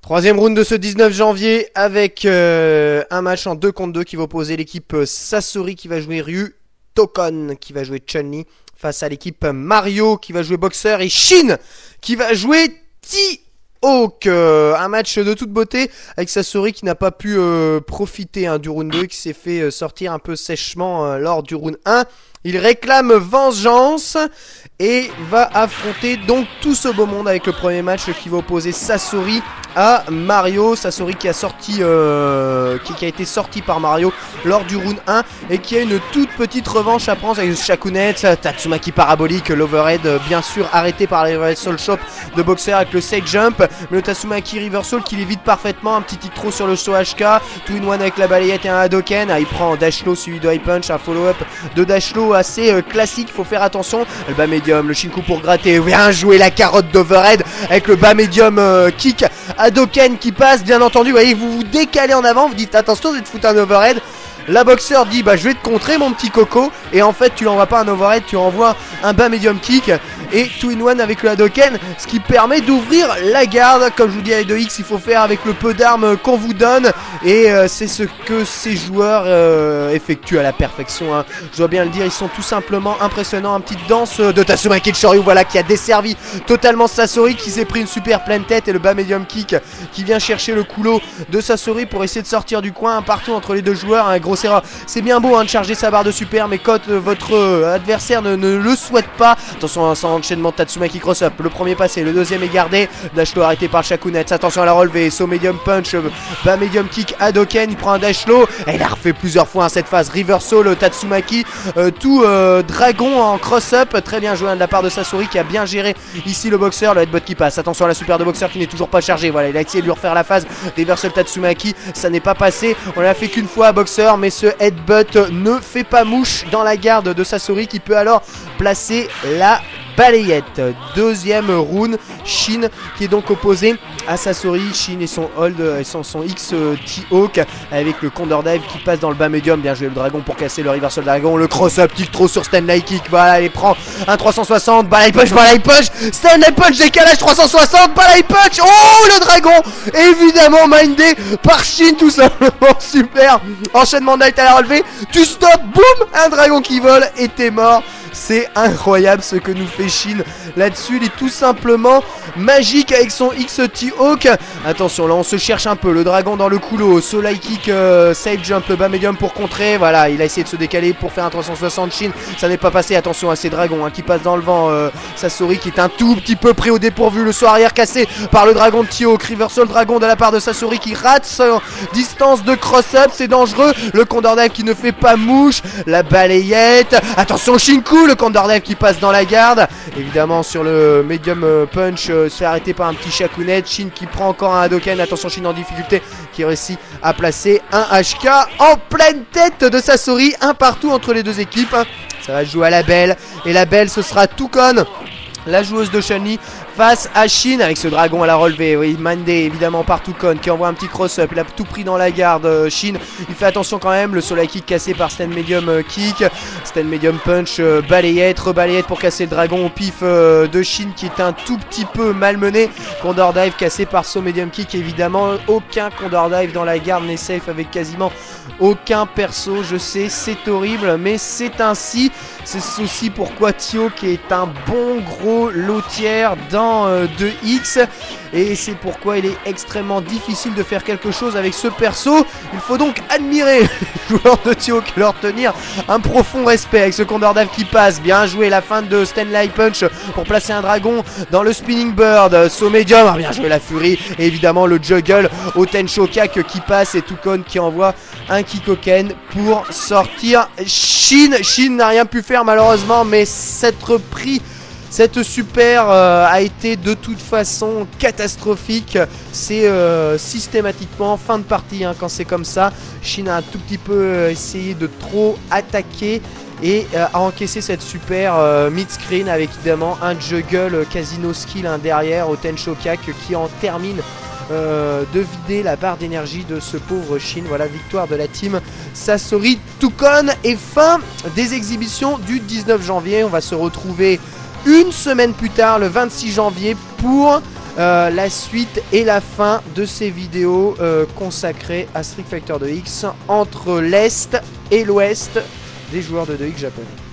Troisième round de ce 19 janvier avec un match en 2 contre 2 qui va opposer l'équipe Sasori qui va jouer Ryu, Tokon qui va jouer Chun-Li face à l'équipe Mario qui va jouer Boxer et Shin qui va jouer T-Hawk. Un match de toute beauté avec Sasori qui n'a pas pu profiter du round 2 et qui s'est fait sortir un peu sèchement lors du round 1. Il réclame vengeance et va affronter donc tout ce beau monde avec le premier match qui va opposer Sasori à Mario. Sasori qui a sorti qui a été sorti par Mario lors du round 1 et qui a une toute petite revanche à prendre avec Shakunet, Tatsumaki parabolique, l'overhead bien sûr arrêté par les Reversal Shop de Boxer avec le side jump, mais le Tatsumaki reversal qui l'évite parfaitement, un petit tick throw sur le show HK, 2-in-1 avec la balayette et un Hadoken. Il prend un dash low suivi de high punch, un follow up de dash low assez classique, faut faire attention. Le bas médium, le Shinku pour gratter, bien joué la carotte d'overhead avec le bas médium kick, Hadoken qui passe, bien entendu, vous voyez, vous vous décalez en avant, vous dites attention, je vais te foutre un overhead. La Boxer dit bah je vais te contrer mon petit coco, et en fait tu l'envoies pas un overhead, tu envoies un bas medium kick et 2-in-1 avec le Hadoken, ce qui permet d'ouvrir la garde. Comme je vous dis avec 2X, il faut faire avec le peu d'armes qu'on vous donne, et c'est ce que ces joueurs effectuent à la perfection, hein. Je dois bien le dire, ils sont tout simplement impressionnants. Une petite danse de Tatsumaki Shoryu, voilà, qui a desservi totalement Sasori, qui s'est pris une super pleine tête, et le bas medium kick qui vient chercher le coulo de Sasori pour essayer de sortir du coin, partout entre les deux joueurs, un gros erreur. C'est bien beau de charger sa barre de super, mais quand votre adversaire ne le souhaite pas, attention à son enchaînement de Tatsumaki cross-up, le premier passé, le deuxième est gardé, dash low arrêté par Shakunet, attention à la relevée, saut medium punch, bas medium kick, Hadoken, il prend un dash low, et il a refait plusieurs fois cette phase, reversal, Tatsumaki, tout dragon en cross-up, très bien joué de la part de Sasori qui a bien géré ici le Boxer, le headbutt qui passe, attention à la super de Boxer qui n'est toujours pas chargée, voilà, il a essayé de lui refaire la phase, reversal Tatsumaki, ça n'est pas passé, on l'a fait qu'une fois à Boxer, mais ce headbutt ne fait pas mouche dans la garde de Sasori qui peut alors placer la balayette. Deuxième round, Shin qui est donc opposé à Sasori. Shin et son hold, son X T-Hawk avec le Condor Dive qui passe dans le bas médium. Bien joué le dragon pour casser le reversal dragon. Le cross-up kick throw sur Stanley Kick. Voilà, il prend un 360. Balai punch, Stanley punch, décalage 360. Balai punch. Oh, le dragon évidemment mindé par Shin tout simplement. Super. Enchaînement de night à la relevée. Tu stop, boum, un dragon qui vole et t'es mort. C'est incroyable ce que nous fait Shin là-dessus. Il est tout simplement magique avec son X-T-Hawk. Attention, là on se cherche un peu. Le dragon dans le couloir. Soleil kick, side jump, le bas médium pour contrer. Voilà, il a essayé de se décaler pour faire un 360 Shin. Ça n'est pas passé. Attention à ces dragons qui passent dans le vent. Sasori qui est un tout petit peu pris au dépourvu. Le saut arrière cassé par le dragon de T-Hawk. Reversal dragon de la part de Sasori qui rate son distance de cross-up. C'est dangereux. Le Condor Dive qui ne fait pas mouche. La balayette. Attention, Shinku. Le Condor Dive qui passe dans la garde. Évidemment sur le medium punch se fait arrêter par un petit Shakunet. Shin qui prend encore un Hadoken. Attention, Shin en difficulté qui réussit à placer un HK en pleine tête de Sasori. Un partout entre les deux équipes. Ça va jouer à la belle. Et la belle ce sera Tokon, la joueuse de Chun-Li, face à Shin avec ce dragon à la relevée. Oui, mindé évidemment par Tokon qui envoie un petit cross-up. Il a tout pris dans la garde. Shin, il fait attention quand même. Le soleil kick cassé par Stand Medium kick. Stand Medium punch, balayette, rebalayette pour casser le dragon au pif de Shin qui est un tout petit peu malmené. Condor Dive cassé par saut Medium kick. Évidemment, aucun Condor Dive dans la garde n'est safe avec quasiment aucun perso. Je sais, c'est horrible, mais c'est ainsi. C'est aussi pourquoi T-Hawk est un bon gros lotière dans 2X, et c'est pourquoi il est extrêmement difficile de faire quelque chose avec ce perso. Il faut donc admirer les joueurs de T-Hawk et leur tenir un profond respect avec ce Condor Dive qui passe. Bien joué la feinte de Stanley Punch pour placer un dragon dans le Spinning Bird. Saut médium, bien joué la furie, et évidemment le juggle au Tenshokak qui passe, et Tokon qui envoie un Kikoken pour sortir Shin. Shin n'a rien pu faire malheureusement, mais cette super a été de toute façon catastrophique. C'est systématiquement fin de partie quand c'est comme ça. Shin a un tout petit peu essayé de trop attaquer et a encaissé cette super mid-screen avec évidemment un juggle casino skill derrière au Tenshokak qui en termine de vider la barre d'énergie de ce pauvre Shin. Voilà, victoire de la team Sasori Tokon et fin des exhibitions du 19 janvier. On va se retrouver une semaine plus tard, le 26 janvier, pour la suite et la fin de ces vidéos consacrées à Street Fighter 2X entre l'Est et l'Ouest des joueurs de 2X japonais.